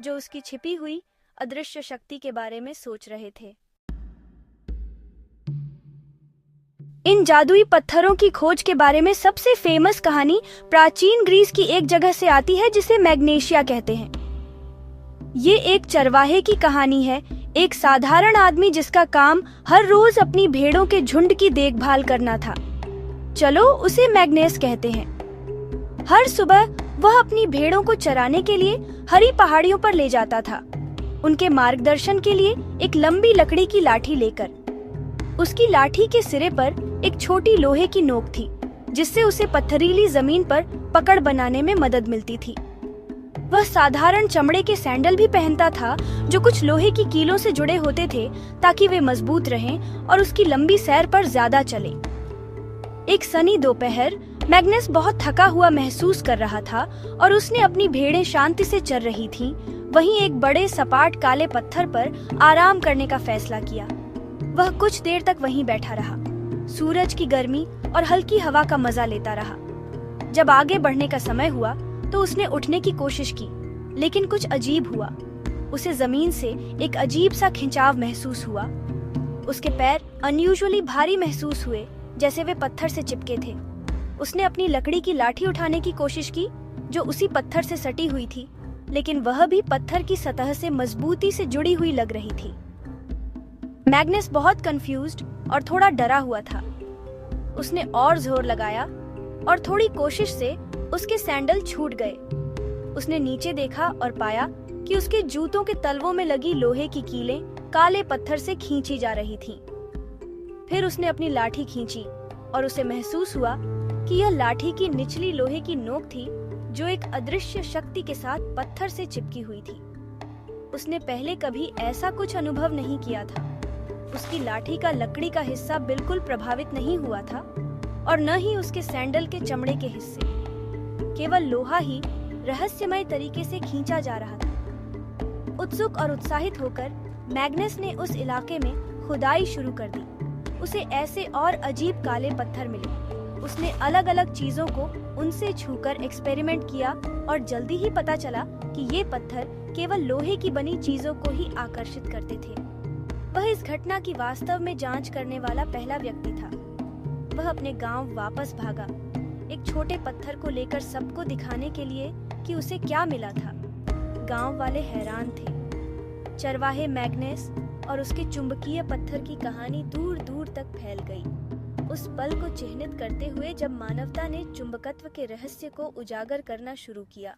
जो उसकी छिपी हुई अदृश्य शक्ति के बारे में सोच रहे थे। इन जादुई पत्थरों की खोज के बारे में सबसे फेमस कहानी प्राचीन ग्रीस की एक जगह से आती है जिसे मैग्नेशिया कहते हैं। ये एक चरवाहे की कहानी है, एक साधारण आदमी जिसका काम हर रोज अपनी भेड़ों के झुंड की देखभाल करना था। चलो उसे मैग्नेस कहते हैं। हर सुबह वह अपनी भेड़ों को चराने के लिए हरी पहाड़ियों पर ले जाता था, उनके मार्गदर्शन के लिए एक लंबी लकड़ी की लाठी लेकर। उसकी लाठी के सिरे पर एक छोटी लोहे की नोक थी, जिससे उसे पत्थरीली जमीन पर पकड़ बनाने में मदद मिलती थी। वह साधारण चमड़े के सैंडल भी पहनता था, जो कुछ लोहे की कीलों से जुड़े होते थे ताकि वे मजबूत रहें और उसकी लंबी सैर पर ज्यादा चले। एक सनी दोपहर मैग्नेस बहुत थका हुआ महसूस कर रहा था और उसने अपनी भेड़ें शांति से चर रही थीं। वहीं एक बड़े सपाट काले पत्थर पर आराम करने का फैसला किया। वह कुछ देर तक वहीं बैठा रहा, सूरज की गर्मी और हल्की हवा का मजा लेता रहा। जब आगे बढ़ने का समय हुआ तो उसने उठने की कोशिश की, लेकिन कुछ अजीब हुआ। उसे जमीन से एक अजीब सा खिंचाव महसूस हुआ। उसके पैर अनयूजुअली भारी महसूस हुए, जैसे वे पत्थर से चिपके थे। उसने अपनी लकड़ी की लाठी उठाने की कोशिश की, जो उसी पत्थर से सटी हुई थी, लेकिन वह भी पत्थर की सतह से मजबूती से जुड़ी हुई लग रही थी। मैग्नेस बहुत कंफ्यूज्ड और थोड़ा डरा हुआ था। उसने और जोर लगाया और थोड़ी कोशिश से उसके सैंडल छूट गए। उसने नीचे देखा और पाया कि उसके जूतों के तलवों में लगी लोहे की कीलें काले पत्थर से खींची जा रही थीं। फिर उसने अपनी लाठी खींची और उसे महसूस हुआ कि यह लाठी की निचली लोहे की नोक थी, जो एक अदृश्य शक्ति के साथ पत्थर से चिपकी हुई थी। उसने पहले कभी ऐसा कुछ अनुभव नहीं किया था। उसकी लाठी का लकड़ी का हिस्सा बिल्कुल प्रभावित नहीं हुआ था और न ही उसके सैंडल के चमड़े के हिस्से। केवल लोहा ही रहस्यमय तरीके से खींचा जा रहा था। उत्सुक और उत्साहित होकर मैग्नेस ने उस इलाके में खुदाई शुरू कर दी। उसे ऐसे और अजीब काले पत्थर मिले। उसने अलग अलग चीजों को उनसे छूकर एक्सपेरिमेंट किया और जल्दी ही पता चला कि ये पत्थर केवल लोहे की बनी चीजों को ही आकर्षित करते थे। वह इस घटना की वास्तव में जांच करने वाला पहला व्यक्ति था। वह अपने गांव वापस भागा, एक छोटे पत्थर को लेकर सबको दिखाने के लिए कि उसे क्या मिला था। गांव वाले हैरान थे। चरवाहे मैग्नेस और उसके चुंबकीय पत्थर की कहानी दूर दूर तक फैल गई, उस पल को चिह्नित करते हुए जब मानवता ने चुंबकत्व के रहस्य को उजागर करना शुरू किया।